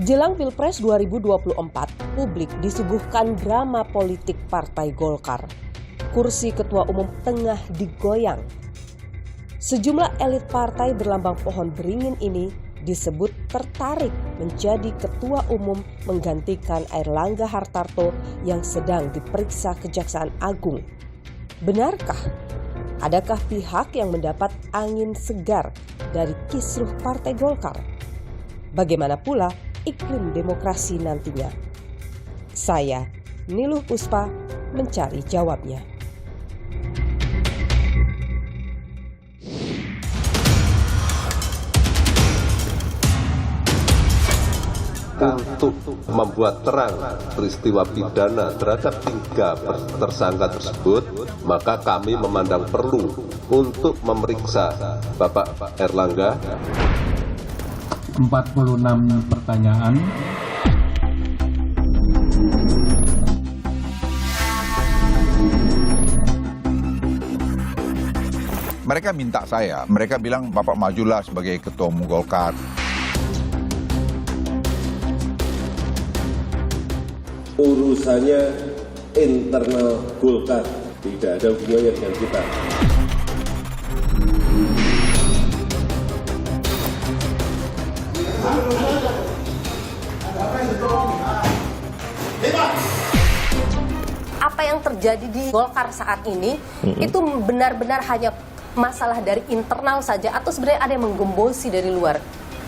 Jelang Pilpres 2024, publik disuguhkan drama politik Partai Golkar. Kursi ketua umum tengah digoyang. Sejumlah elit partai berlambang pohon beringin ini disebut tertarik menjadi ketua umum menggantikan Airlangga Hartarto yang sedang diperiksa Kejaksaan Agung. Benarkah? Adakah pihak yang mendapat angin segar dari kisruh Partai Golkar? Bagaimana pula iklim demokrasi nantinya? Saya, Niluh Puspa, mencari jawabnya. Untuk membuat terang peristiwa pidana terhadap 3 tersangka tersebut, maka kami memandang perlu untuk memeriksa Bapak Airlangga. 46 pertanyaan. Mereka minta saya, mereka bilang Bapak majulah sebagai ketua umum Golkar. Urusannya internal Golkar, tidak ada hubungannya dengan kita. Apa yang terjadi di Golkar saat ini itu benar-benar hanya masalah dari internal saja atau sebenarnya ada yang menggembosi dari luar?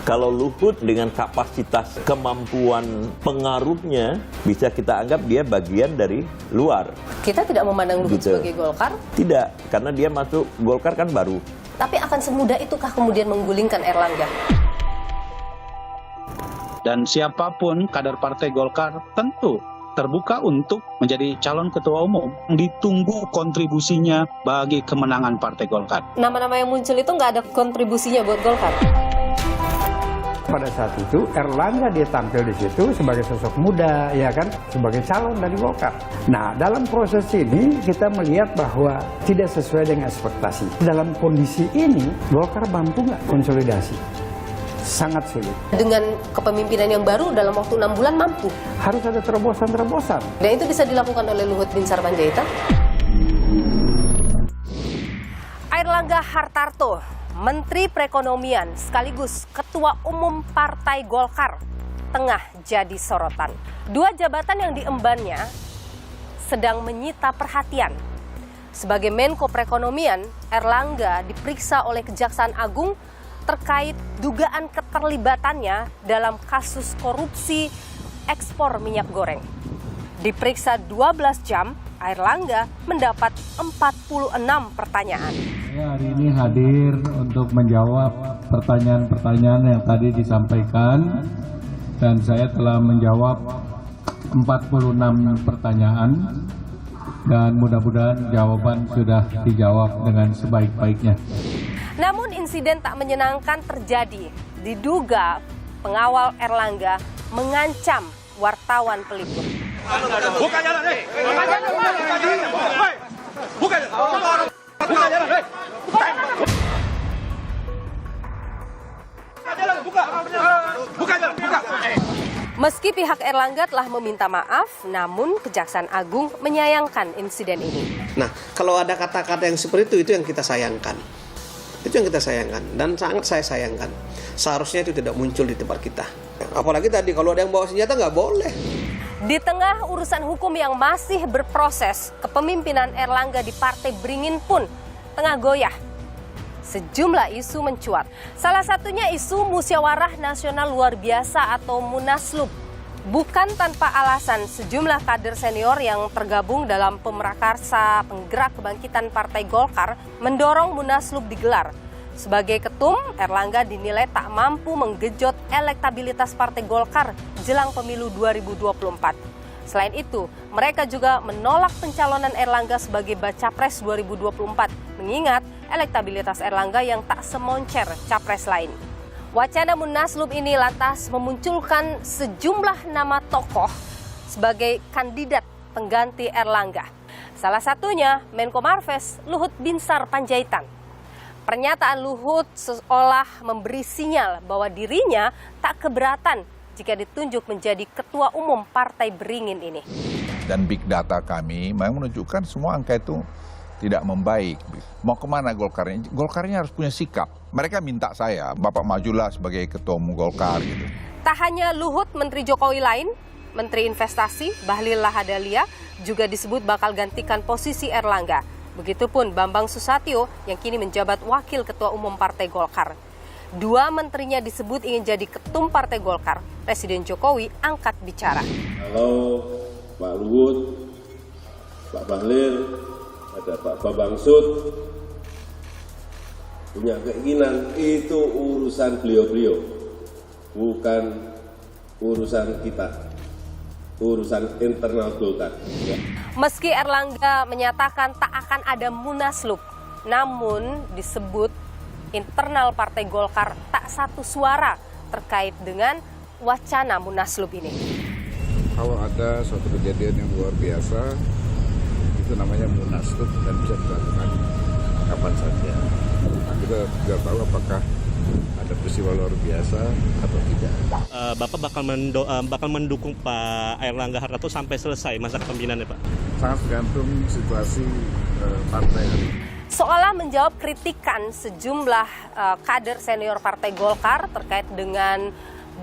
Kalau Luhut dengan kapasitas kemampuan pengaruhnya bisa kita anggap dia bagian dari luar. Kita tidak memandang Luhut sebagai Golkar? Tidak, karena dia masuk Golkar kan baru. Tapi akan semudah itukah kemudian menggulingkan Airlangga? Dan siapapun kader Partai Golkar tentu terbuka untuk menjadi calon ketua umum. Ditunggu kontribusinya bagi kemenangan Partai Golkar. Nama-nama yang muncul itu nggak ada kontribusinya buat Golkar? Pada saat itu Airlangga dia tampil di situ sebagai sosok muda, ya kan, sebagai calon dari Golkar. Nah, dalam proses ini kita melihat bahwa tidak sesuai dengan ekspektasi. Dalam kondisi ini Golkar mampu nggak konsolidasi? Sangat sulit. Dengan kepemimpinan yang baru dalam waktu 6 bulan mampu. Harus ada terobosan-terobosan. Dan itu bisa dilakukan oleh Luhut Binsar Panjaitan. Airlangga Hartarto, Menteri Perekonomian sekaligus Ketua Umum Partai Golkar, tengah jadi sorotan. 2 jabatan yang diembannya sedang menyita perhatian. Sebagai Menko Perekonomian, Airlangga diperiksa oleh Kejaksaan Agung terkait dugaan keterlibatannya dalam kasus korupsi ekspor minyak goreng. Diperiksa 12 jam, Airlangga mendapat 46 pertanyaan. Saya hari ini hadir untuk menjawab pertanyaan-pertanyaan yang tadi disampaikan, dan saya telah menjawab 46 pertanyaan, dan mudah-mudahan jawaban sudah dijawab dengan sebaik-baiknya. Namun insiden tak menyenangkan terjadi. Diduga pengawal Airlangga mengancam wartawan pelipur. Buka jalan, buka jalan, buka jalan, buka jalan, buka. Meski pihak Airlangga telah meminta maaf, namun Kejaksaan Agung menyayangkan insiden ini. Nah, kalau ada kata-kata yang seperti itu yang kita sayangkan. Itu yang kita sayangkan dan sangat saya sayangkan. Seharusnya itu tidak muncul di tempat kita. Apalagi tadi kalau ada yang bawa senjata nggak boleh. Di tengah urusan hukum yang masih berproses, kepemimpinan Airlangga di Partai Beringin pun tengah goyah. Sejumlah isu mencuat. Salah satunya isu Musyawarah Nasional Luar Biasa atau Munaslup. Bukan tanpa alasan sejumlah kader senior yang tergabung dalam Pemrakarsa Penggerak Kebangkitan Partai Golkar mendorong Munaslup digelar. Sebagai ketum, Airlangga dinilai tak mampu menggejot elektabilitas Partai Golkar jelang pemilu 2024. Selain itu, mereka juga menolak pencalonan Airlangga sebagai baca pres 2024, mengingat elektabilitas Airlangga yang tak semoncer capres lain. Wacana Munaslup ini lantas memunculkan sejumlah nama tokoh sebagai kandidat pengganti Airlangga. Salah satunya Menko Marves Luhut Binsar Panjaitan. Pernyataan Luhut seolah memberi sinyal bahwa dirinya tak keberatan jika ditunjuk menjadi ketua umum Partai Beringin ini. Dan big data kami memang menunjukkan semua angka itu tidak membaik. Mau kemana Golkarnya? Golkarnya harus punya sikap. Mereka minta saya, Bapak majulah sebagai ketua umum Golkar gitu. Tak hanya Luhut, Menteri Jokowi lain, Menteri Investasi Bahlil Lahadalia juga disebut bakal gantikan posisi Erlangga. Begitupun Bambang Susatyo yang kini menjabat Wakil Ketua Umum Partai Golkar. Dua menterinya disebut ingin jadi ketum Partai Golkar. Presiden Jokowi angkat bicara. Kalau Pak Luhut, Pak Bahlil, ada Pak Bambang Sud, punya keinginan, itu urusan beliau-beliau, bukan urusan kita, urusan internal Golkar. Meski Erlangga menyatakan tak akan ada munaslup, namun disebut internal Partai Golkar tak satu suara terkait dengan wacana munaslup ini. Kalau ada suatu kejadian yang luar biasa, itu namanya munaslup dan bisa dilakukan kapan saja. Nah, kita tidak tahu apakah ada peristiwa luar biasa atau tidak. Bapak bakal mendukung Pak Airlangga Hartarto sampai selesai masa kepemimpinannya, Pak? Sangat tergantung situasi partai. Seolah menjawab kritikan sejumlah kader senior Partai Golkar terkait dengan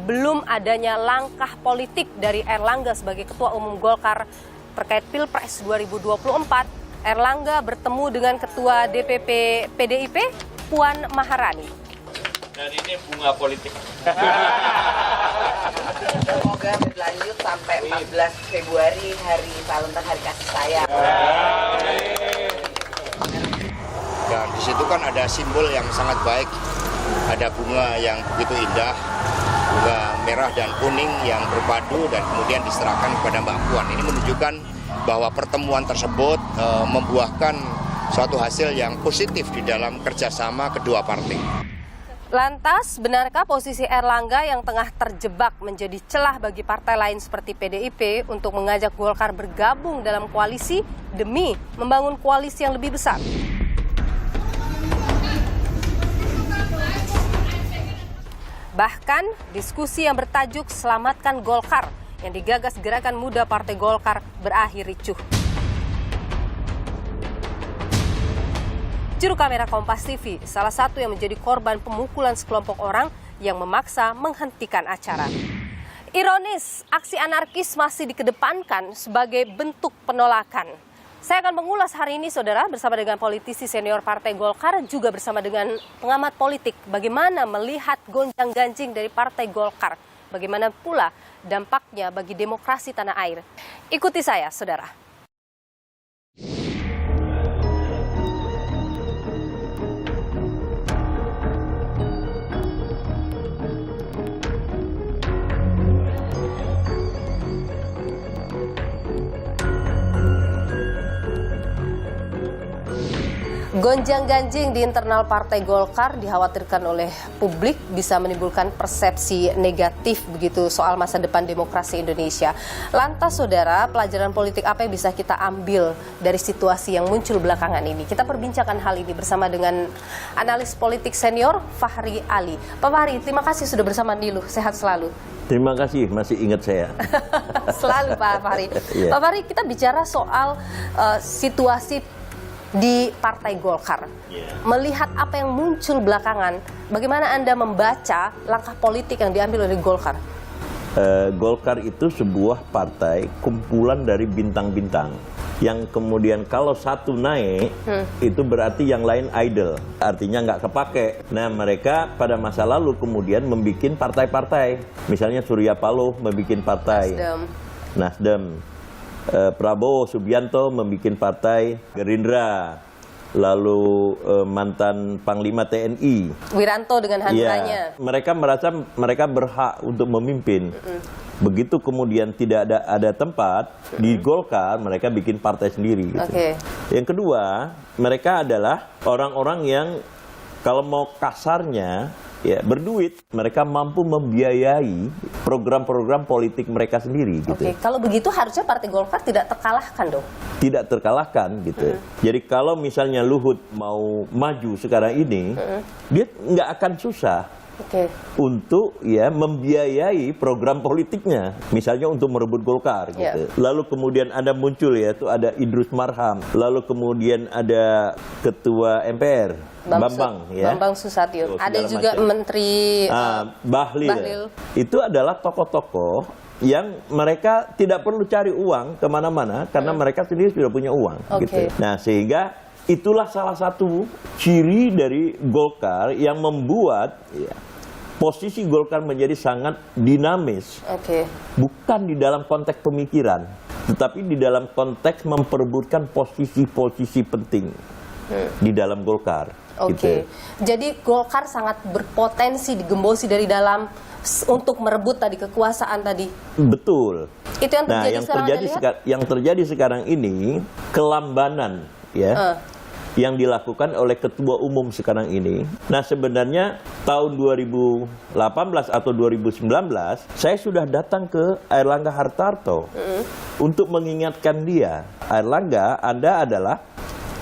belum adanya langkah politik dari Erlangga sebagai Ketua Umum Golkar terkait Pilpres 2024, Erlangga bertemu dengan Ketua DPP PDIP, Puan Maharani. Dan ini bunga politik. Semoga berlanjut sampai 14 Februari, hari Valentine, hari kasih sayang. Dan di situ kan ada simbol yang sangat baik, ada bunga yang begitu indah, bunga merah dan kuning yang berpadu dan kemudian diserahkan kepada Mbak Puan. Ini menunjukkan bahwa pertemuan tersebut membuahkan suatu hasil yang positif di dalam kerjasama kedua partai. Lantas, benarkah posisi Erlangga yang tengah terjebak menjadi celah bagi partai lain seperti PDIP untuk mengajak Golkar bergabung dalam koalisi demi membangun koalisi yang lebih besar? Bahkan, diskusi yang bertajuk Selamatkan Golkar yang digagas Gerakan Muda Partai Golkar berakhir ricuh. Juru kamera Kompas TV, salah satu yang menjadi korban pemukulan sekelompok orang yang memaksa menghentikan acara. Ironis, aksi anarkis masih dikedepankan sebagai bentuk penolakan. Saya akan mengulas hari ini, saudara, bersama dengan politisi senior Partai Golkar, juga bersama dengan pengamat politik, bagaimana melihat gonjang-ganjing dari Partai Golkar, bagaimana pula dampaknya bagi demokrasi tanah air. Ikuti saya, saudara. Gonjang-ganjing di internal Partai Golkar dikhawatirkan oleh publik bisa menimbulkan persepsi negatif begitu soal masa depan demokrasi Indonesia. Lantas, saudara, pelajaran politik apa yang bisa kita ambil dari situasi yang muncul belakangan ini? Kita perbincangkan hal ini bersama dengan analis politik senior Fahri Ali. Pak Fahri, terima kasih sudah bersama Niluh. Sehat selalu. Terima kasih, masih ingat saya. Selalu, Pak Fahri. Yeah. Pak Fahri, kita bicara soal situasi di Partai Golkar. Melihat apa yang muncul belakangan, bagaimana Anda membaca langkah politik yang diambil oleh Golkar? Golkar itu sebuah partai kumpulan dari bintang-bintang yang kemudian kalau satu naik itu berarti yang lain idle, artinya nggak kepake. Nah, mereka pada masa lalu kemudian membuat partai-partai, misalnya Surya Paloh membuat partai Nasdem. Prabowo Subianto membuat partai Gerindra, lalu mantan Panglima TNI Wiranto dengan handranya. Ya, mereka merasa mereka berhak untuk memimpin. Begitu kemudian tidak ada tempat di Golkar, mereka bikin partai sendiri. Gitu. Yang kedua, mereka adalah orang-orang yang kalau mau kasarnya ya berduit, mereka mampu membiayai program-program politik mereka sendiri. Gitu. Kalau begitu harusnya Partai Golkar tidak terkalahkan dong? Tidak terkalahkan gitu. Jadi kalau misalnya Luhut mau maju sekarang ini, dia nggak akan susah untuk membiayai program politiknya, misalnya untuk merebut Golkar gitu. Lalu kemudian ada muncul itu ada Idrus Marham, lalu kemudian ada Ketua MPR Bambang Susatyo, ada juga Menteri Bahlil. Itu adalah tokoh-tokoh yang mereka tidak perlu cari uang kemana-mana karena mereka sendiri sudah punya uang gitu. Nah, sehingga itulah salah satu ciri dari Golkar yang membuat posisi Golkar menjadi sangat dinamis. Bukan di dalam konteks pemikiran, tetapi di dalam konteks memperebutkan posisi-posisi penting di dalam Golkar. Gitu. Jadi Golkar sangat berpotensi digembosi dari dalam untuk merebut tadi kekuasaan tadi. Betul. Itu yang terjadi yang terjadi sekarang ini kelambanan yang dilakukan oleh ketua umum sekarang ini. Nah, sebenarnya tahun 2018 atau 2019 saya sudah datang ke Airlangga Hartarto untuk mengingatkan dia, Airlangga, Anda adalah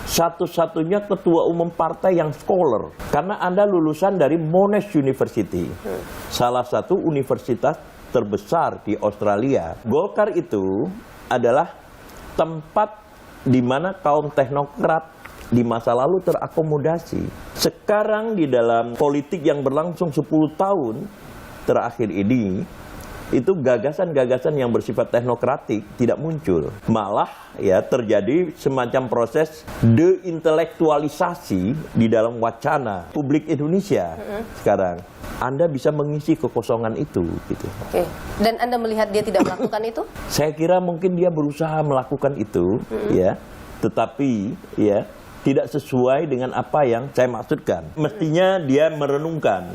satu-satunya ketua umum partai yang scholar karena Anda lulusan dari Monash University, salah satu universitas terbesar di Australia. Golkar itu adalah tempat di mana kaum teknokrat di masa lalu terakomodasi. Sekarang di dalam politik yang berlangsung 10 tahun terakhir ini, itu gagasan-gagasan yang bersifat teknokratik tidak muncul. Malah terjadi semacam proses deintelektualisasi di dalam wacana publik Indonesia sekarang. Anda bisa mengisi kekosongan itu gitu. Dan Anda melihat dia tidak melakukan itu? Saya kira mungkin dia berusaha melakukan itu tetapi tidak sesuai dengan apa yang saya maksudkan. Mestinya dia merenungkan.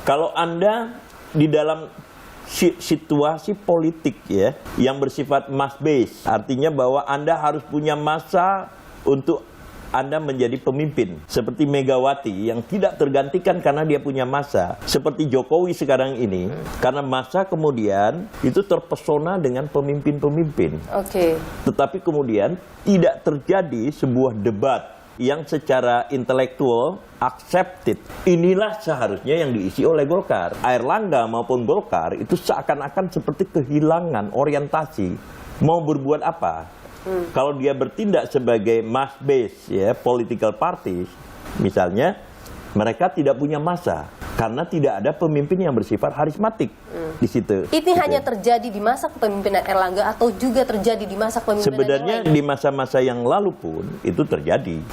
Kalau Anda di dalam situasi politik yang bersifat mass base, artinya bahwa Anda harus punya massa untuk Anda menjadi pemimpin. Seperti Megawati yang tidak tergantikan karena dia punya massa. Seperti Jokowi sekarang ini, karena massa kemudian itu terpesona dengan pemimpin-pemimpin. Tetapi kemudian tidak terjadi sebuah debat yang secara intelektual accepted. Inilah seharusnya yang diisi oleh Golkar. Airlangga maupun Golkar itu seakan-akan seperti kehilangan orientasi. Mau berbuat apa? Kalau dia bertindak sebagai mass base political parties, misalnya mereka tidak punya massa karena tidak ada pemimpin yang bersifat harismatik di situ. Ini hanya terjadi di masa kepemimpinan Airlangga atau juga terjadi di masa kepemimpinan sebenarnya yang lain? Di masa-masa yang lalu pun itu terjadi.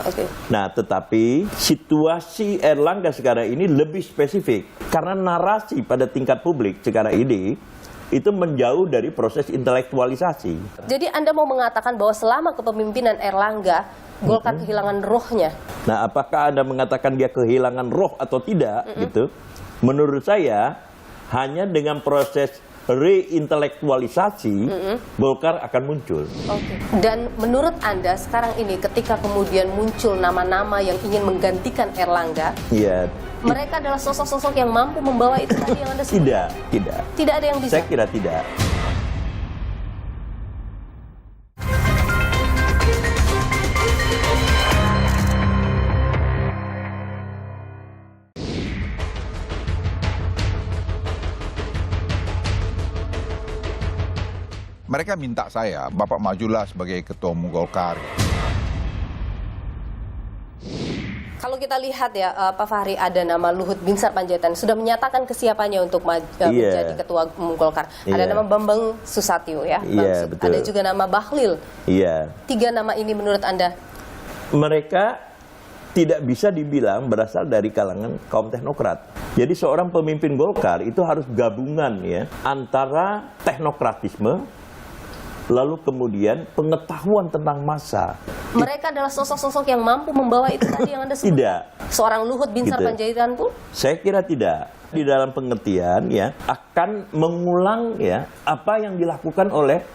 Nah, tetapi situasi Airlangga sekarang ini lebih spesifik karena narasi pada tingkat publik sekarang ini itu menjauh dari proses intelektualisasi. Jadi Anda mau mengatakan bahwa selama kepemimpinan Airlangga, Golkar kehilangan rohnya? Nah, apakah Anda mengatakan dia kehilangan roh atau tidak? Gitu? Menurut saya, hanya dengan proses reintelektualisasi, Golkar akan muncul. Dan menurut Anda sekarang ini ketika kemudian muncul nama-nama yang ingin menggantikan Airlangga, mereka adalah sosok-sosok yang mampu membawa itu tadi yang Anda sebut? Tidak. Tidak ada yang bisa? Saya kira tidak. Mereka minta saya, Bapak majulah sebagai ketua umum Golkar. Kalau kita lihat Pak Fahri, ada nama Luhut Binsar Panjaitan sudah menyatakan kesiapannya untuk menjadi ketua umum Golkar. Ada nama Bambang Susatyo betul. Ada juga nama Bahlil. 3 nama ini menurut Anda? Mereka tidak bisa dibilang berasal dari kalangan kaum teknokrat. Jadi seorang pemimpin Golkar itu harus gabungan antara teknokratisme lalu kemudian pengetahuan tentang massa. Mereka adalah sosok-sosok yang mampu membawa itu tadi yang Anda sebut? Tidak. Seorang Luhut Binsar Panjaitan pun? Saya kira tidak. Di dalam pengertian akan mengulang apa yang dilakukan oleh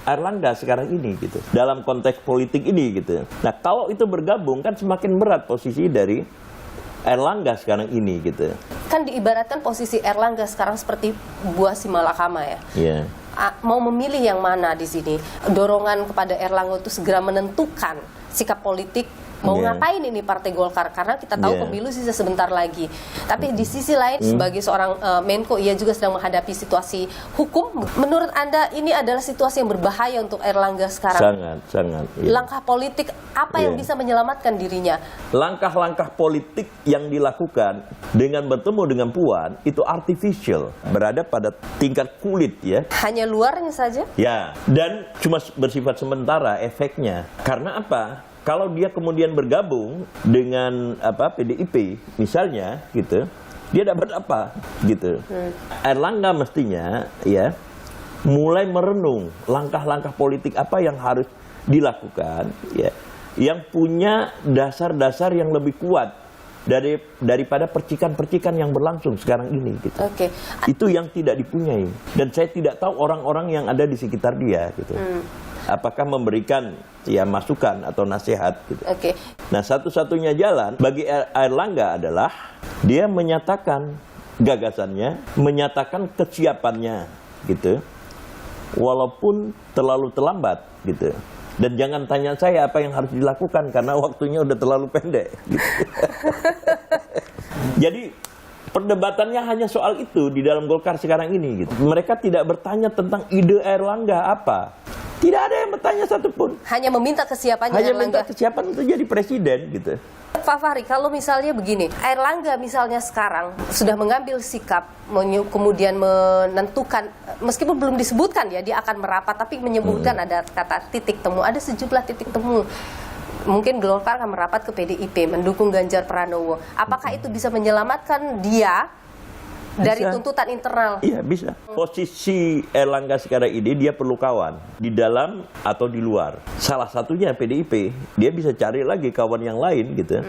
Airlangga sekarang ini gitu. Dalam konteks politik ini gitu. Nah, kalau itu bergabung kan semakin berat posisi dari Airlangga sekarang ini gitu. Kan diibaratkan posisi Airlangga sekarang seperti buah simalakama mau memilih yang mana di sini? Dorongan kepada Airlangga itu segera menentukan sikap politik Mau ngapain ini Partai Golkar? Karena kita tahu pemilu sisa sebentar lagi. Tapi di sisi lain sebagai seorang Menko, ia juga sedang menghadapi situasi hukum. Menurut Anda ini adalah situasi yang berbahaya untuk Erlangga sekarang? Sangat. Langkah politik apa yang bisa menyelamatkan dirinya? Langkah-langkah politik yang dilakukan dengan bertemu dengan Puan itu artificial, berada pada tingkat kulit ya. Hanya luarnya saja? Ya, dan cuma bersifat sementara efeknya. Karena apa? Kalau dia kemudian bergabung dengan PDIP misalnya gitu, dia dapat apa gitu. Erlangga mestinya ya mulai merenung langkah-langkah politik apa yang harus dilakukan ya, yang punya dasar-dasar yang lebih kuat daripada percikan-percikan yang berlangsung sekarang ini gitu. Itu yang tidak dipunyai, dan saya tidak tahu orang-orang yang ada di sekitar dia gitu. Apakah memberikan ya masukan atau nasihat gitu. Nah, satu-satunya jalan bagi Erlangga adalah dia menyatakan gagasannya, menyatakan kesiapannya gitu. Walaupun terlalu terlambat gitu. Dan jangan tanya saya apa yang harus dilakukan karena waktunya udah terlalu pendek gitu. Jadi perdebatannya hanya soal itu di dalam Golkar sekarang ini gitu. Mereka tidak bertanya tentang ide Erlangga apa. Tidak ada yang bertanya satupun. Hanya meminta kesiapannya Hanya Erlangga. minta kesiapan untuk jadi presiden gitu. Pak Fahri, kalau misalnya begini, Erlangga misalnya sekarang sudah mengambil sikap, kemudian menentukan, meskipun belum disebutkan ya dia akan merapat, tapi menyebutkan ada kata titik temu, ada sejumlah titik temu. Mungkin Golkar akan merapat ke PDIP, mendukung Ganjar Pranowo. Apakah itu bisa menyelamatkan dia dari tuntutan internal? Iya, bisa. Posisi Erlangga sekarang ini dia perlu kawan di dalam atau di luar. Salah satunya PDIP, dia bisa cari lagi kawan yang lain gitu.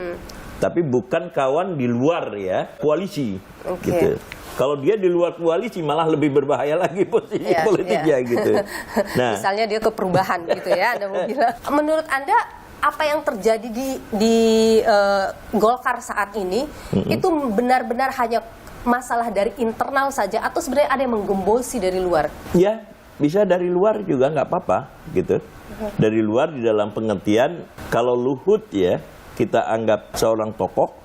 Tapi bukan kawan di luar ya, koalisi gitu. Kalau dia di luar koalisi malah lebih berbahaya lagi posisi politiknya gitu. Nah, misalnya dia ke perubahan gitu ya, Anda mau bilang. Menurut Anda apa yang terjadi di Golkar saat ini itu benar-benar hanya masalah dari internal saja atau sebenarnya ada yang menggembosi dari luar? Ya, bisa dari luar juga nggak apa-apa gitu. Dari luar di dalam pengertian kalau Luhut ya kita anggap seorang tokoh,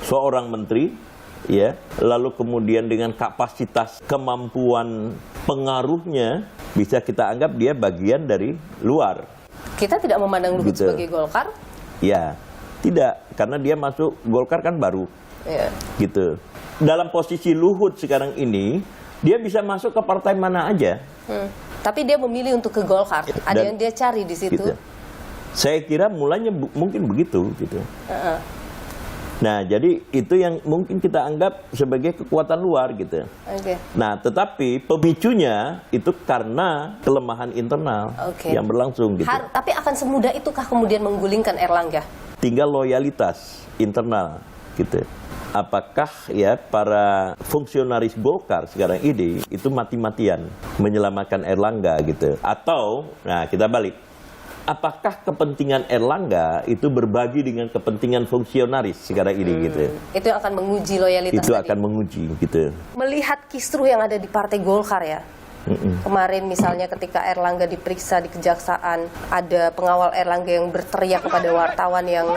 seorang menteri ya, lalu kemudian dengan kapasitas kemampuan pengaruhnya bisa kita anggap dia bagian dari luar. Kita tidak memandang Luhut sebagai Golkar? Ya, tidak, karena dia masuk Golkar kan baru. Gitu. Dalam posisi Luhut sekarang ini, dia bisa masuk ke partai mana aja. Tapi dia memilih untuk ke Golkar. Ada yang dia cari di situ. Gitu. Saya kira mulanya mungkin begitu gitu. Nah, jadi itu yang mungkin kita anggap sebagai kekuatan luar gitu. Nah, tetapi pemicunya itu karena kelemahan internal yang berlangsung gitu. Tapi akan semudah itukah kemudian menggulingkan Erlangga? Tinggal loyalitas internal gitu. Apakah ya para fungsionaris Golkar sekarang ini itu mati-matian menyelamatkan Erlangga gitu, atau nah kita balik, apakah kepentingan Erlangga itu berbagi dengan kepentingan fungsionaris sekarang ini gitu. Itu akan menguji loyalitas itu tadi. Akan menguji gitu. Melihat kisruh yang ada di Partai Golkar ya. Kemarin misalnya ketika Erlangga diperiksa di Kejaksaan, ada pengawal Erlangga yang berteriak kepada wartawan yang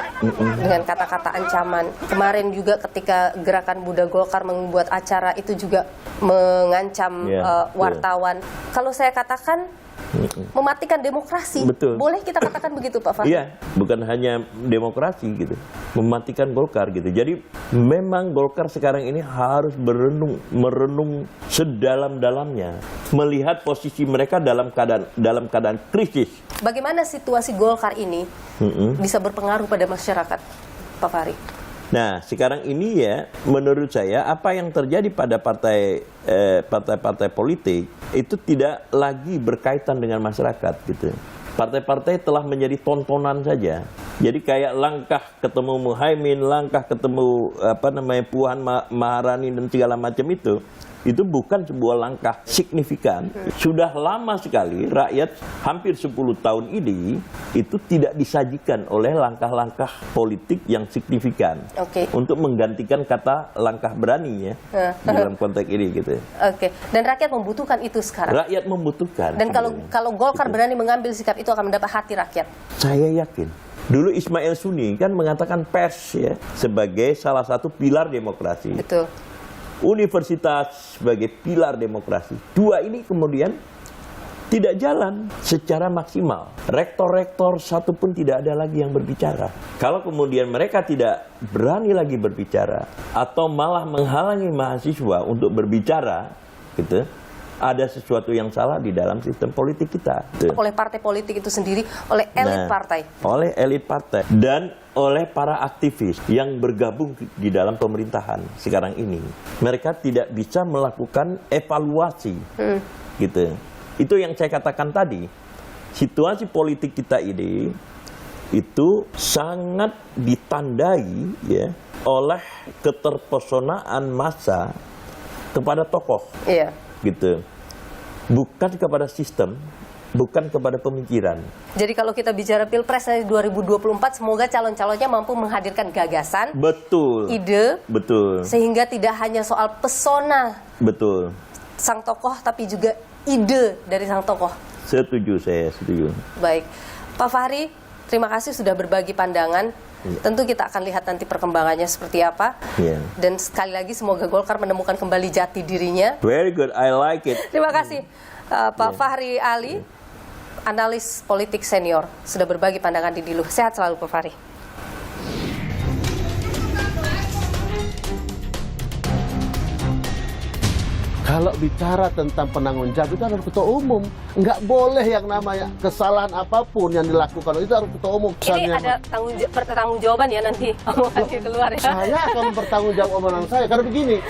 dengan kata-kata ancaman. Kemarin juga ketika Gerakan Muda Golkar membuat acara itu juga mengancam wartawan. Kalau saya katakan mematikan demokrasi. Betul. Boleh kita katakan begitu, Pak Fahri? Iya, bukan hanya demokrasi gitu, mematikan Golkar gitu. Jadi memang Golkar sekarang ini harus merenung sedalam-dalamnya, melihat posisi mereka dalam keadaan krisis. Bagaimana situasi Golkar ini bisa berpengaruh pada masyarakat, Pak Fahri? Nah, sekarang ini ya, menurut saya apa yang terjadi pada partai-partai politik itu tidak lagi berkaitan dengan masyarakat gitu. Partai-partai telah menjadi tontonan saja. Jadi kayak langkah ketemu Muhaimin, langkah ketemu Puan Maharani dan segala macam itu bukan sebuah langkah signifikan. Sudah lama sekali rakyat hampir 10 tahun ini itu tidak disajikan oleh langkah-langkah politik yang signifikan untuk menggantikan kata langkah berani ya dalam konteks ini gitu. Dan rakyat membutuhkan itu sekarang. Rakyat membutuhkan. Dan kalau Golkar berani mengambil sikap itu akan mendapat hati rakyat. Saya yakin. Dulu Ismail Suni kan mengatakan pers ya sebagai salah satu pilar demokrasi. Betul. Universitas sebagai pilar demokrasi. Dua ini kemudian tidak jalan secara maksimal. Rektor-rektor satu pun tidak ada lagi yang berbicara. Kalau kemudian mereka tidak berani lagi berbicara atau malah menghalangi mahasiswa untuk berbicara, gitu, ada sesuatu yang salah di dalam sistem politik kita. Oleh partai politik itu sendiri, oleh elit partai. Oleh elit partai dan oleh para aktivis yang bergabung di dalam pemerintahan sekarang ini. Mereka tidak bisa melakukan evaluasi, gitu. Itu yang saya katakan tadi. Situasi politik kita ini itu sangat ditandai ya oleh keterpesonaan massa kepada tokoh. Iya. Gitu. Bukan kepada sistem, bukan kepada pemikiran. Jadi kalau kita bicara Pilpres nanti 2024, semoga calon-calonnya mampu menghadirkan gagasan, betul, ide, betul, sehingga tidak hanya soal pesona, betul, sang tokoh, tapi juga ide dari sang tokoh. Setuju, saya setuju. Baik, Pak Fahri, terima kasih sudah berbagi pandangan. Tentu kita akan lihat nanti perkembangannya seperti apa. Dan sekali lagi semoga Golkar menemukan kembali jati dirinya. Very good, I like it. Terima kasih Pak Fahri Ali, analis politik senior, sudah berbagi pandangan di Diluh. Sehat selalu Pak Fahri. Kalau bicara tentang penanggung jawab itu harus ketua umum. Nggak boleh yang namanya kesalahan apapun yang dilakukan, itu harus ketua umum. Ini ada tanggung jawaban ya nanti omongannya keluar ya. Saya akan bertanggung jawab omongan saya, karena begini.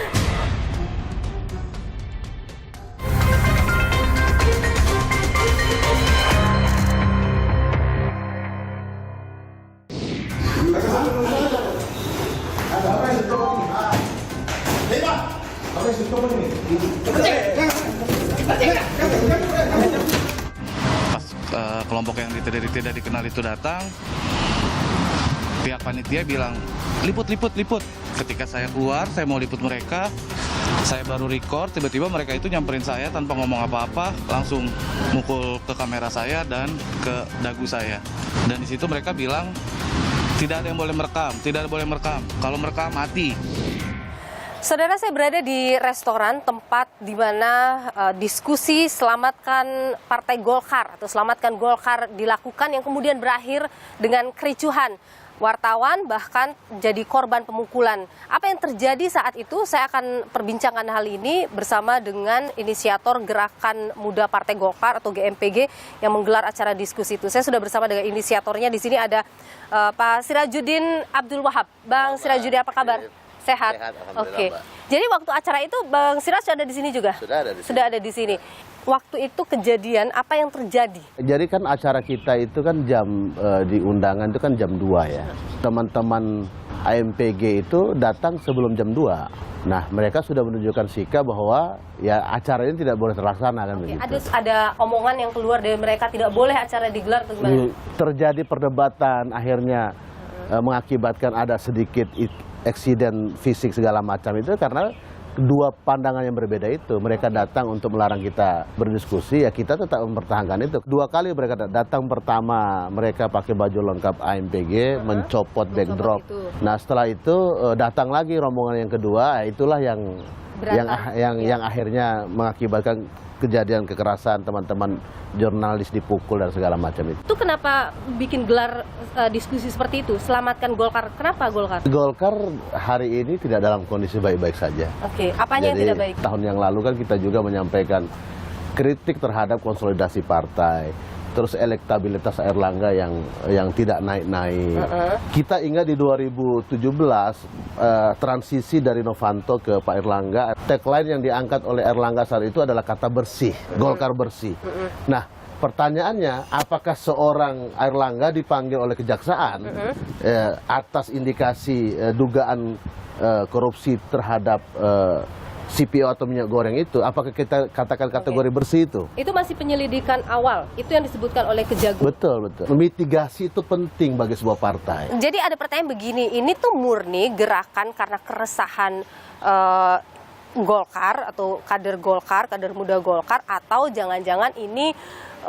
Pas kelompok yang tidak dikenal itu datang, pihak panitia bilang liput. Ketika saya keluar, saya mau liput mereka, saya baru record, tiba-tiba mereka itu nyamperin saya tanpa ngomong apa-apa, langsung mukul ke kamera saya dan ke dagu saya. Dan di situ mereka bilang tidak ada yang boleh merekam, kalau merekam mati. Saudara, saya berada di restoran tempat di mana diskusi selamatkan Partai Golkar atau selamatkan Golkar dilakukan yang kemudian berakhir dengan kericuhan. Wartawan bahkan jadi korban pemukulan. Apa yang terjadi saat itu? Saya akan perbincangkan hal ini bersama dengan inisiator Gerakan Muda Partai Golkar atau GMPG yang menggelar acara diskusi itu. Saya sudah bersama dengan inisiatornya. Di sini ada Pak Sirajuddin Abdul Wahab. Bang Sirajuddin, apa kabar? Sehat. Oke. Jadi waktu acara itu Bang Siraj sudah ada di sini juga? Sudah ada di sini. Waktu itu kejadian apa yang terjadi? Jadi kan acara kita itu kan di undangan itu kan jam 2 ya. Teman-teman AMPG itu datang sebelum jam 2. Nah, mereka sudah menunjukkan sikap bahwa ya acara ini tidak boleh terlaksana kan begitu. Ada omongan yang keluar dari mereka tidak boleh acara digelar atau gimana? Terjadi perdebatan, akhirnya mengakibatkan ada sedikit eksiden fisik segala macam itu karena dua pandangan yang berbeda itu. Mereka datang untuk melarang kita berdiskusi, ya kita tetap mempertahankan itu. 2 kali mereka datang, pertama mereka pakai baju lengkap AMPG, mencopot backdrop. Nah setelah itu datang lagi rombongan yang kedua, itulah yang akhirnya mengakibatkan kejadian kekerasan, teman-teman jurnalis dipukul dan segala macam itu. Itu kenapa bikin gelar diskusi seperti itu? Selamatkan Golkar. Kenapa Golkar? Golkar hari ini tidak dalam kondisi baik-baik saja. Oke, apanya yang tidak baik? Tahun yang lalu kan kita juga menyampaikan kritik terhadap konsolidasi partai. Terus elektabilitas Airlangga yang tidak naik-naik. Kita ingat di 2017 transisi dari Novanto ke Pak Airlangga, tagline yang diangkat oleh Airlangga saat itu adalah kata bersih, Golkar bersih. Nah, pertanyaannya, apakah seorang Airlangga dipanggil oleh kejaksaan atas indikasi dugaan korupsi terhadap CPO atau minyak goreng itu, apakah kita katakan kategori bersih itu? Itu masih penyelidikan awal, itu yang disebutkan oleh Kejagung. Betul. Mitigasi itu penting bagi sebuah partai. Jadi ada pertanyaan begini, ini tuh murni gerakan karena keresahan Golkar atau kader Golkar, kader muda Golkar, atau jangan-jangan ini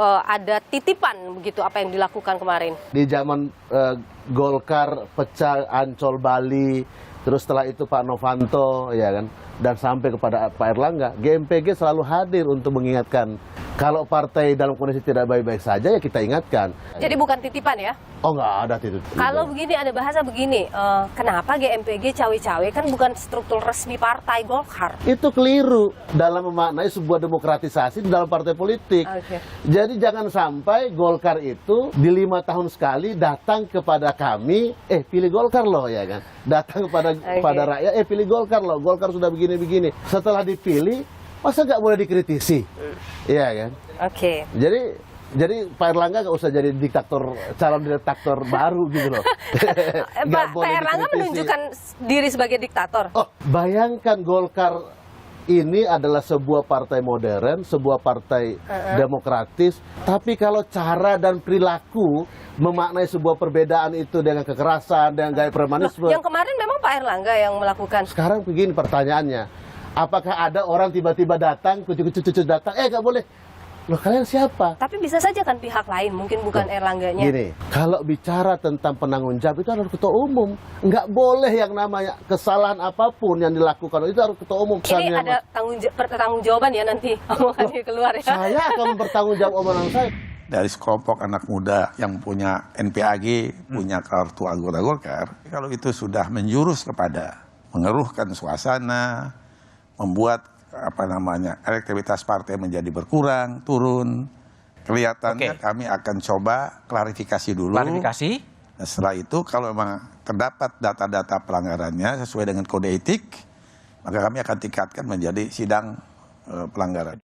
ada titipan begitu apa yang dilakukan kemarin. Di zaman Golkar pecah Ancol Bali, terus setelah itu Pak Novanto, ya kan, dan sampai kepada Pak Erlangga, GMPG selalu hadir untuk mengingatkan. Kalau partai dalam kondisi tidak baik-baik saja, ya kita ingatkan. Jadi bukan titipan ya? Oh, nggak ada titipan. Kalau begini, ada bahasa begini, kenapa GMPG cawe-cawe, kan bukan struktur resmi partai Golkar? Itu keliru dalam memaknai sebuah demokratisasi di dalam partai politik. Okay. Jadi jangan sampai Golkar itu di 5 tahun sekali datang kepada kami, pilih Golkar loh, ya kan? Datang kepada rakyat, pilih Golkar loh, Golkar sudah begini-begini. Setelah dipilih, masa nggak boleh dikritisi? Iya kan? Oke. Jadi Pak Erlangga nggak usah jadi calon diktator baru gitu loh. Pak Erlangga menunjukkan diri sebagai diktator. Oh, bayangkan Golkar ini adalah sebuah partai modern, sebuah partai demokratis. Tapi kalau cara dan perilaku memaknai sebuah perbedaan itu dengan kekerasan, dengan gaya premanisme. Yang kemarin memang Pak Erlangga yang melakukan. Sekarang begini pertanyaannya. Apakah ada orang tiba-tiba datang, kucu-kucu datang, nggak boleh. Loh, kalian siapa? Tapi bisa saja kan pihak lain, mungkin bukan Erlangganya. Gini, kalau bicara tentang penanggung jawab itu harus ketua umum. Nggak boleh yang namanya kesalahan apapun yang dilakukan, itu harus ketua umum. Ini ada pertanggungjawaban ya nanti omongannya keluar ya. Saya akan bertanggung jawab omongan saya. Dari sekelompok anak muda yang punya NPAG, punya kartu anggota Golkar, kalau itu sudah menjurus kepada mengeruhkan suasana, membuat elektabilitas partai menjadi berkurang, turun. Kelihatannya kami akan coba klarifikasi dulu. Klarifikasi? Nah, setelah itu kalau memang terdapat data-data pelanggarannya sesuai dengan kode etik, maka kami akan tingkatkan menjadi sidang pelanggaran.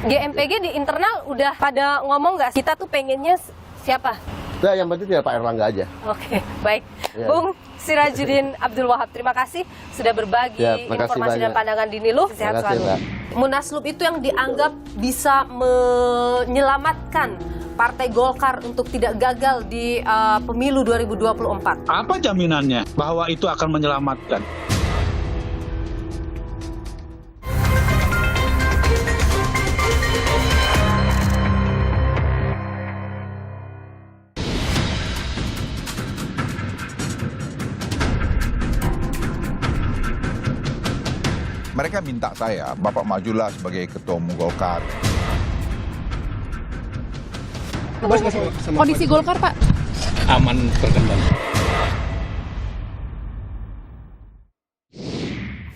GMPG di internal udah pada ngomong nggak? Kita tuh pengennya siapa? Nah, yang penting tidak Pak Erlangga aja. Oke, baik. Ya. Bung Sirajuddin Abdul Wahab, terima kasih sudah berbagi informasi dan pandangan di Niluh. Sehat selalu. Munaslup itu yang dianggap bisa menyelamatkan Partai Golkar untuk tidak gagal di pemilu 2024. Apa jaminannya bahwa itu akan menyelamatkan? Mereka minta saya, Bapak majulah sebagai ketua umum Golkar. Kondisi Golkar, Pak? Aman terkendali.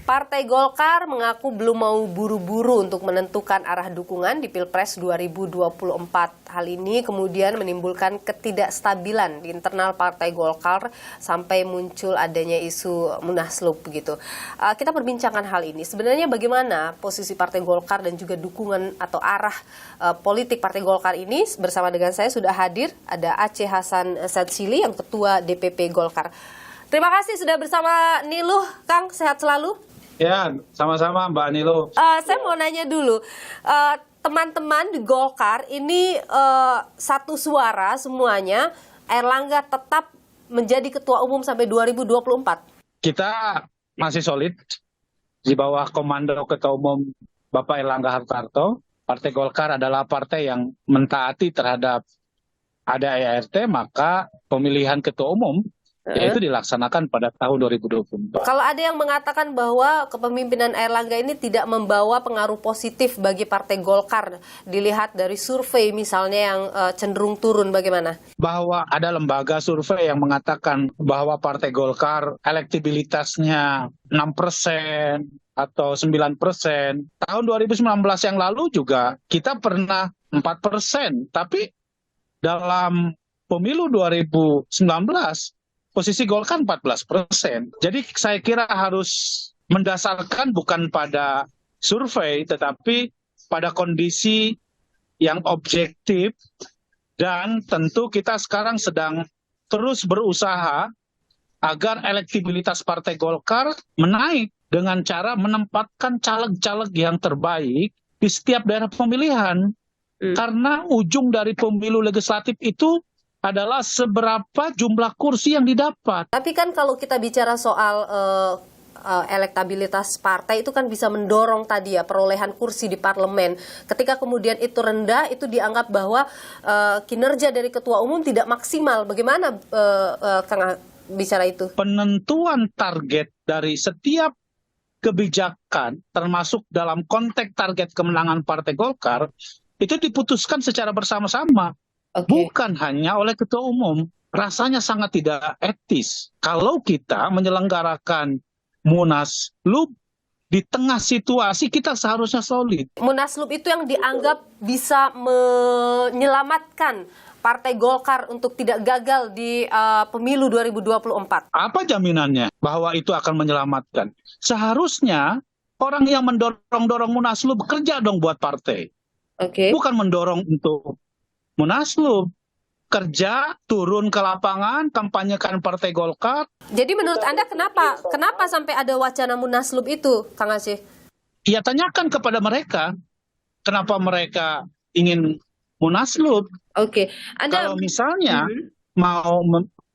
Partai Golkar mengaku belum mau buru-buru untuk menentukan arah dukungan di Pilpres 2024. Hal ini kemudian menimbulkan ketidakstabilan di internal Partai Golkar sampai muncul adanya isu munaslup begitu. Kita perbincangkan hal ini. Sebenarnya bagaimana posisi Partai Golkar dan juga dukungan atau arah politik Partai Golkar ini? Bersama dengan saya sudah hadir ada Aceh Hasan Sadzili yang Ketua DPP Golkar. Terima kasih sudah bersama Niluh, Kang. Sehat selalu. Ya, sama-sama Mbak Niluh. Saya mau nanya dulu, teman-teman di Golkar ini satu suara semuanya, Erlangga tetap menjadi ketua umum sampai 2024. Kita masih solid di bawah komando ketua umum Bapak Erlangga Hartarto. Partai Golkar adalah partai yang mentaati terhadap ADART, maka pemilihan ketua umum yaitu dilaksanakan pada tahun 2024. Kalau ada yang mengatakan bahwa kepemimpinan Erlangga ini tidak membawa pengaruh positif bagi Partai Golkar, dilihat dari survei misalnya yang cenderung turun, bagaimana? Bahwa ada lembaga survei yang mengatakan bahwa Partai Golkar elektabilitasnya 6% atau 9%. Tahun 2019 yang lalu juga kita pernah 4%, tapi dalam pemilu 2019 posisi Golkar 14%. Jadi saya kira harus mendasarkan bukan pada survei, tetapi pada kondisi yang objektif. Dan tentu kita sekarang sedang terus berusaha agar elektabilitas Partai Golkar menaik dengan cara menempatkan caleg-caleg yang terbaik di setiap daerah pemilihan. Karena ujung dari pemilu legislatif itu adalah seberapa jumlah kursi yang didapat. Tapi kan kalau kita bicara soal elektabilitas partai itu kan bisa mendorong tadi ya perolehan kursi di parlemen. Ketika kemudian itu rendah, itu dianggap bahwa kinerja dari ketua umum tidak maksimal. Bagaimana Kang bicara itu? Penentuan target dari setiap kebijakan, termasuk dalam konteks target kemenangan Partai Golkar, itu diputuskan secara bersama-sama. Bukan hanya oleh ketua umum. Rasanya sangat tidak etis kalau kita menyelenggarakan Munaslup di tengah situasi kita seharusnya solid. Munaslup itu yang dianggap bisa menyelamatkan Partai Golkar untuk tidak gagal di pemilu 2024. Apa jaminannya bahwa itu akan menyelamatkan? Seharusnya orang yang mendorong-dorong Munaslup bekerja dong buat partai. Bukan mendorong untuk Munaslup. Kerja, turun ke lapangan, kampanyekan Partai Golkar. Jadi menurut Anda kenapa sampai ada wacana Munaslup itu, Kang Aceh? Ya tanyakan kepada mereka, kenapa mereka ingin Munaslup. Kalau misalnya mau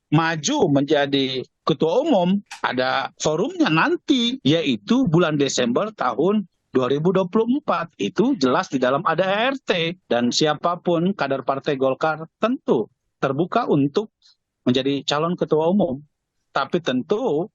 maju menjadi ketua umum, ada forumnya nanti, yaitu bulan Desember tahun 2024. Itu jelas di dalam ADART, dan siapapun kader Partai Golkar tentu terbuka untuk menjadi calon ketua umum. Tapi tentu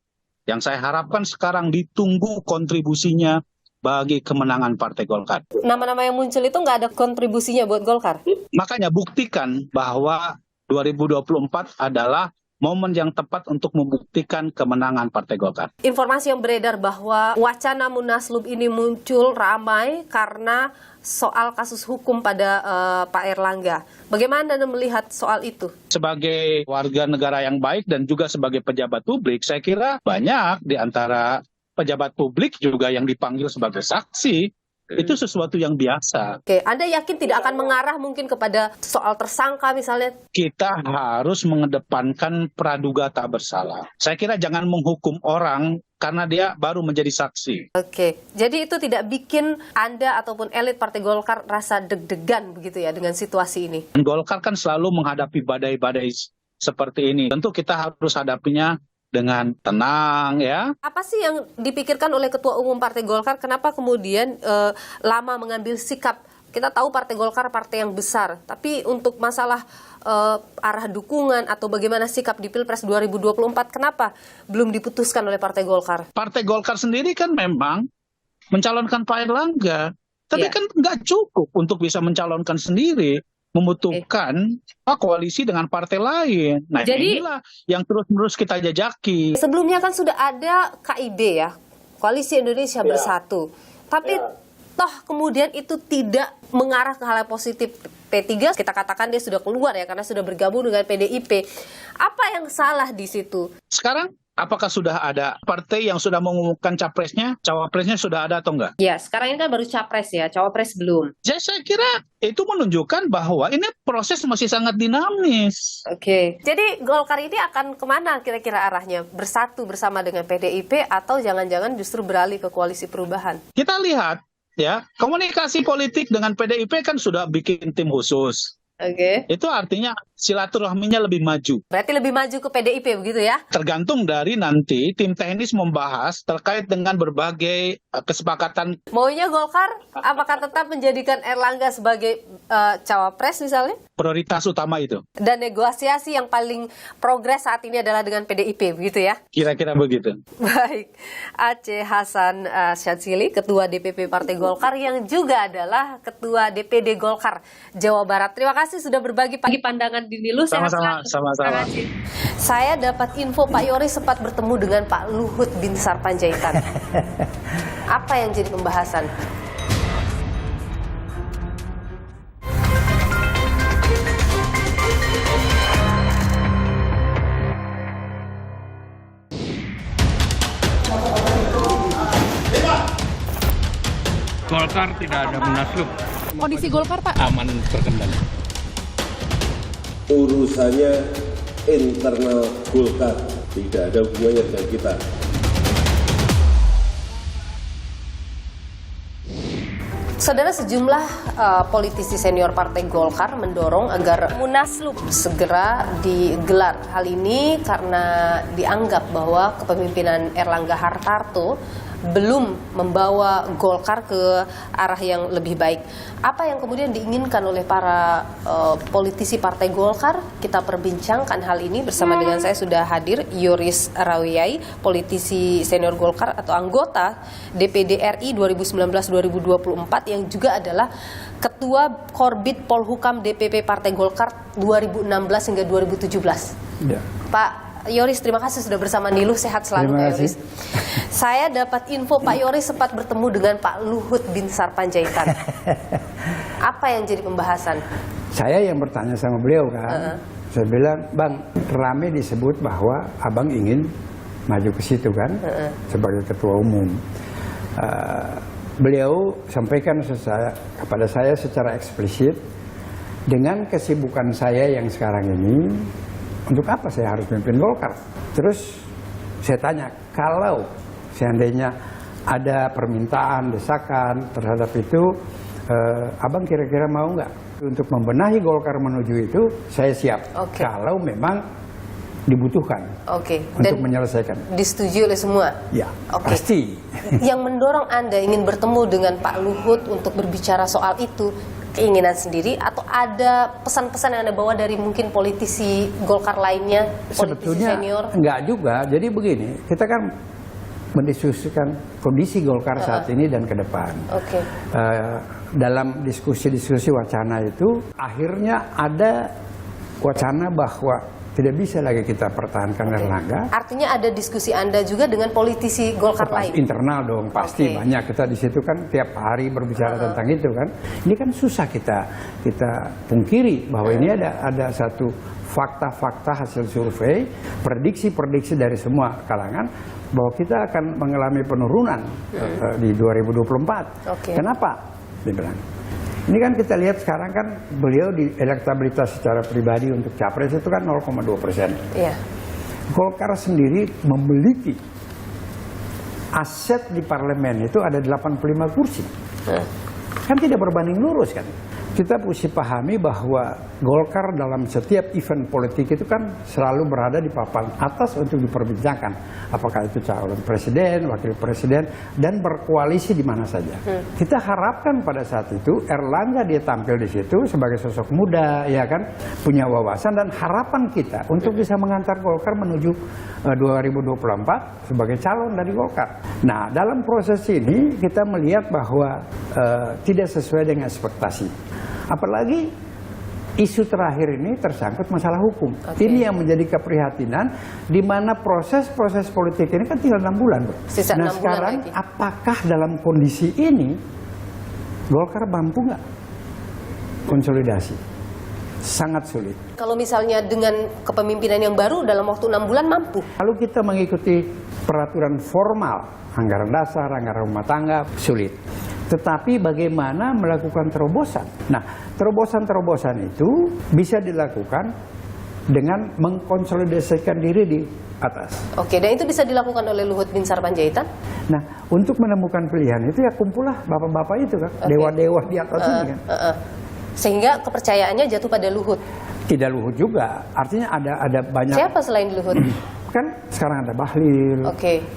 yang saya harapkan sekarang ditunggu kontribusinya bagi kemenangan Partai Golkar. Nama-nama yang muncul itu nggak ada kontribusinya buat Golkar? Makanya buktikan bahwa 2024 adalah momen yang tepat untuk membuktikan kemenangan Partai Golkar. Informasi yang beredar bahwa wacana Munaslup ini muncul ramai karena soal kasus hukum pada Pak Erlangga. Bagaimana Anda melihat soal itu? Sebagai warga negara yang baik dan juga sebagai pejabat publik, saya kira banyak di antara pejabat publik juga yang dipanggil sebagai saksi. Itu sesuatu yang biasa. Anda yakin tidak akan mengarah mungkin kepada soal tersangka misalnya? Kita harus mengedepankan praduga tak bersalah. Saya kira jangan menghukum orang karena dia baru menjadi saksi. Jadi itu tidak bikin Anda ataupun elit Partai Golkar rasa deg-degan begitu ya dengan situasi ini? Golkar kan selalu menghadapi badai-badai seperti ini. Tentu kita harus hadapinya dengan tenang ya. Apa sih yang dipikirkan oleh Ketua Umum Partai Golkar? Kenapa kemudian lama mengambil sikap? Kita tahu Partai Golkar partai yang besar, tapi untuk masalah arah dukungan atau bagaimana sikap di Pilpres 2024, kenapa belum diputuskan oleh Partai Golkar? Partai Golkar sendiri kan memang mencalonkan Pak Erlangga, tapi kan nggak cukup untuk bisa mencalonkan sendiri. Membutuhkan koalisi dengan partai lain. Nah, jadi, inilah yang terus-menerus kita jajaki. Sebelumnya kan sudah ada KIB ya, Koalisi Indonesia Bersatu. Tapi toh kemudian itu tidak mengarah ke hal yang positif. P3 kita katakan dia sudah keluar ya karena sudah bergabung dengan PDIP. Apa yang salah di situ? Sekarang apakah sudah ada partai yang sudah mengumumkan capresnya, cawapresnya sudah ada atau enggak? Ya, sekarang ini kan baru capres ya, cawapres belum. Jadi saya kira itu menunjukkan bahwa ini proses masih sangat dinamis. Jadi Golkar ini akan kemana kira-kira arahnya? Bersatu bersama dengan PDIP atau jangan-jangan justru beralih ke koalisi perubahan? Kita lihat ya, komunikasi politik dengan PDIP kan sudah bikin tim khusus. Itu artinya silaturahminya lebih maju. Berarti lebih maju ke PDIP begitu ya? Tergantung dari nanti tim teknis membahas terkait dengan berbagai kesepakatan. Maunya Golkar apakah tetap menjadikan Erlangga sebagai cawapres misalnya? Prioritas utama itu. Dan negosiasi yang paling progres saat ini adalah dengan PDIP begitu ya? Kira-kira begitu. Baik, Aceh Hasan Syadzili, Ketua DPP Partai Golkar yang juga adalah Ketua DPD Golkar Jawa Barat. Terima kasih sudah berbagi pagi pandangan di Nilu. Sama-sama. Saya dapat info Pak Yoris sempat bertemu dengan Pak Luhut Binsar Panjaitan. Apa yang jadi pembahasan? Golkar tidak ada munaslup. Kondisi Golkar, Pak? Aman terkendali. Urusannya internal Golkar, tidak ada hubungannya dengan kita. Saudara, sejumlah politisi senior Partai Golkar mendorong agar Munaslup segera digelar. Hal ini karena dianggap bahwa kepemimpinan Erlangga Hartarto belum membawa Golkar ke arah yang lebih baik. Apa yang kemudian diinginkan oleh para politisi Partai Golkar? Kita perbincangkan hal ini bersama dengan saya sudah hadir Yoris Rawiyai, politisi senior Golkar atau anggota DPD RI 2019-2024 yang juga adalah Ketua Korbit Polhukam DPP Partai Golkar 2016 hingga 2017. Ya. Pak Yoris, terima kasih sudah bersama Niluh. Sehat selalu Pak Yoris. Saya dapat info Pak Yoris sempat bertemu dengan Pak Luhut Binsar Panjaitan. Apa yang jadi pembahasan? Saya yang bertanya sama beliau kan. Saya bilang, Bang, rame disebut bahwa Abang ingin maju ke situ kan, sebagai ketua umum. Beliau sampaikan kepada saya secara eksplisit, dengan kesibukan saya yang sekarang ini, untuk apa saya harus memimpin Golkar? Terus saya tanya, kalau seandainya ada permintaan, desakan terhadap itu, Abang kira-kira mau nggak? Untuk membenahi Golkar menuju itu, saya siap. Kalau memang dibutuhkan untuk menyelesaikan. Disetujui oleh semua? Ya, pasti. Yang mendorong Anda ingin bertemu dengan Pak Luhut untuk berbicara soal itu, keinginan sendiri atau ada pesan-pesan yang Anda bawa dari mungkin politisi Golkar lainnya, politisi sebetulnya senior? Enggak juga. Jadi begini, kita kan mendiskusikan kondisi Golkar saat ini dan ke depan. Dalam diskusi-diskusi wacana itu, akhirnya ada wacana bahwa tidak bisa lagi kita pertahankan Erlangga. Artinya ada diskusi Anda juga dengan politisi Golkar lain? Internal dong, pasti banyak. Kita di situ kan tiap hari berbicara tentang itu kan. Ini kan susah kita pungkiri bahwa ini ada satu fakta-fakta hasil survei, prediksi-prediksi dari semua kalangan bahwa kita akan mengalami penurunan di 2024. Kenapa? Dia bilang. Ini kan kita lihat sekarang kan beliau di elektabilitas secara pribadi untuk capres itu kan 0,2%. Iya. Golkar sendiri memiliki aset di parlemen itu ada 85 kursi. Kan tidak berbanding lurus kan. Kita mesti pahami bahwa Golkar dalam setiap event politik itu kan selalu berada di papan atas untuk diperbincangkan. Apakah itu calon presiden, wakil presiden, dan berkoalisi di mana saja. Kita harapkan pada saat itu Erlangga dia tampil di situ sebagai sosok muda, ya kan, punya wawasan dan harapan kita untuk bisa mengantar Golkar menuju 2024 sebagai calon dari Golkar. Nah, dalam proses ini kita melihat bahwa tidak sesuai dengan ekspektasi. Apalagi isu terakhir ini tersangkut masalah hukum. Ini yang menjadi keprihatinan, di mana proses-proses politik ini kan tinggal 6 bulan. Sisa 6 sekarang bulan lagi. Apakah dalam kondisi ini Golkar mampu nggak konsolidasi? Sangat sulit. Kalau misalnya dengan kepemimpinan yang baru dalam waktu 6 bulan mampu? Kalau kita mengikuti peraturan formal, anggaran dasar, anggaran rumah tangga, sulit. Tetapi bagaimana melakukan terobosan? Nah, terobosan-terobosan itu bisa dilakukan dengan mengkonsolidasikan diri di atas. Dan itu bisa dilakukan oleh Luhut Binsar Panjaitan? Nah, untuk menemukan pilihan itu ya kumpullah bapak-bapak itu kan, dewa-dewa di atas ini kan. Sehingga kepercayaannya jatuh pada Luhut? Tidak Luhut juga, artinya ada banyak. Siapa selain Luhut? Kan sekarang ada Bahlil,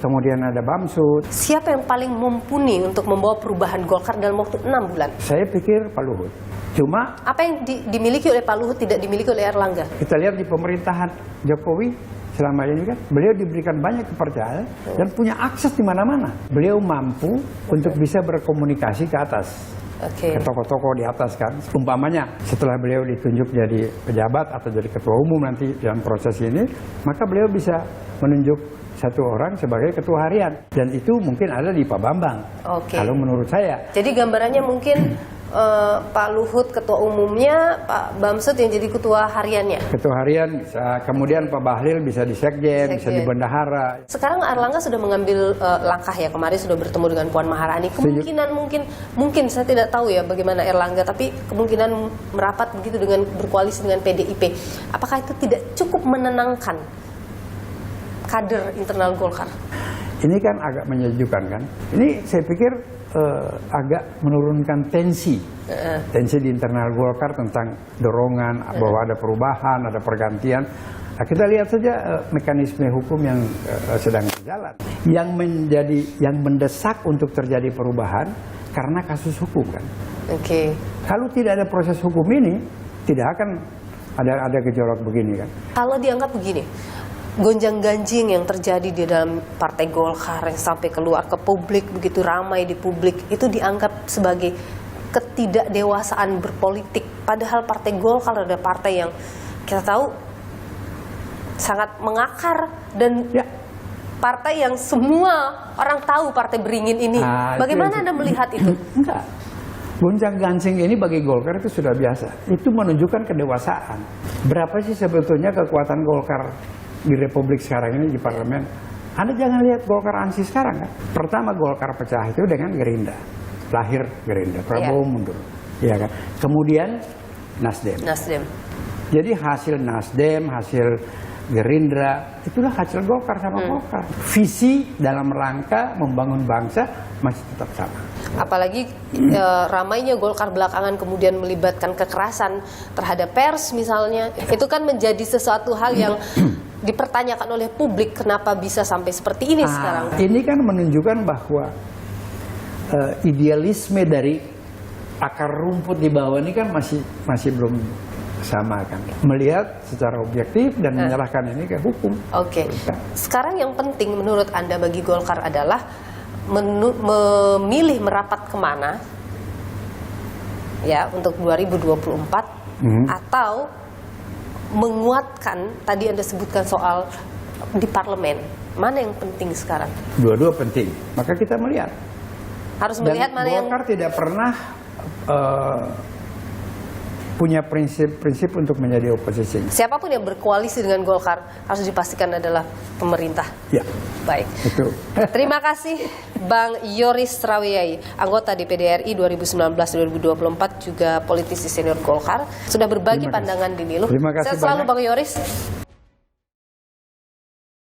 kemudian ada Bamsud. Siapa yang paling mumpuni untuk membawa perubahan Golkar dalam waktu 6 bulan? Saya pikir Pak Luhut. Cuma apa yang dimiliki oleh Pak Luhut tidak dimiliki oleh Erlangga? Kita lihat di pemerintahan Jokowi selama ini kan beliau diberikan banyak kepercayaan dan punya akses di mana-mana. Beliau mampu untuk bisa berkomunikasi ke atas. Ke tokoh-tokoh di atas kan. Umpamanya setelah beliau ditunjuk jadi pejabat atau jadi ketua umum nanti dalam proses ini, maka beliau bisa menunjuk satu orang sebagai ketua harian. Dan itu mungkin ada di Pak Bambang. Kalau menurut saya. Jadi gambarannya mungkin Pak Luhut ketua umumnya, Pak Bamsud yang jadi ketua hariannya. Ketua harian bisa, kemudian Pak Bahlil bisa di sekjen, bisa di bendahara. Sekarang Erlangga sudah mengambil langkah ya, kemarin sudah bertemu dengan Puan Maharani. Kemungkinan mungkin saya tidak tahu ya bagaimana Erlangga, tapi kemungkinan merapat begitu dengan berkoalisi dengan PDIP. Apakah itu tidak cukup menenangkan kader internal Golkar? Ini kan agak menyejukkan kan. Ini saya pikir agak menurunkan tensi di internal Golkar tentang dorongan bahwa ada perubahan, ada pergantian. Nah, kita lihat saja mekanisme hukum yang sedang berjalan. Yang mendesak untuk terjadi perubahan karena kasus hukum kan. Oke. Kalau tidak ada proses hukum ini, tidak akan ada gejolak begini kan. Kalau dianggap begini, gonjang-ganjing yang terjadi di dalam Partai Golkar yang sampai keluar ke publik, begitu ramai di publik, itu dianggap sebagai ketidakdewasaan berpolitik. Padahal Partai Golkar adalah partai yang kita tahu sangat mengakar dan partai yang semua orang tahu Partai Beringin ini. Bagaimana Anda melihat itu? Enggak. Gonjang-ganjing ini bagi Golkar itu sudah biasa. Itu menunjukkan kedewasaan. Berapa sih sebetulnya kekuatan Golkar di Republik sekarang ini di parlemen? Anda jangan lihat Golkar ANSI sekarang kan. Pertama Golkar pecah itu dengan Gerindra. Lahir Gerindra, Prabowo mundur. Ya kan. Kemudian Nasdem. Jadi hasil Nasdem, hasil Gerindra, itulah hasil Golkar sama Golkar. Visi dalam rangka membangun bangsa masih tetap sama. Apalagi ramainya Golkar belakangan kemudian melibatkan kekerasan terhadap pers misalnya. Itu kan menjadi sesuatu hal yang dipertanyakan oleh publik, kenapa bisa sampai seperti ini sekarang. Ini kan menunjukkan bahwa idealisme dari akar rumput di bawah ini kan masih belum sama kan. Melihat secara objektif dan menyerahkan ini ke hukum. Oke. Sekarang yang penting menurut Anda bagi Golkar adalah memilih merapat kemana ya untuk 2024 atau menguatkan, tadi Anda sebutkan soal di parlemen. Mana yang penting sekarang? Dua-dua penting. Maka kita melihat. Harus melihat mana yang Golkar tidak pernah punya prinsip-prinsip untuk menjadi oposisi. Siapapun yang berkoalisi dengan Golkar harus dipastikan adalah pemerintah. Ya. Baik. Itu. Terima kasih Bang Yoris Rawiyai, anggota DPD RI 2019-2024, juga politisi senior Golkar, sudah berbagi pandangan di Niluh. Terima kasih Sehat selalu banyak. Bang Yoris.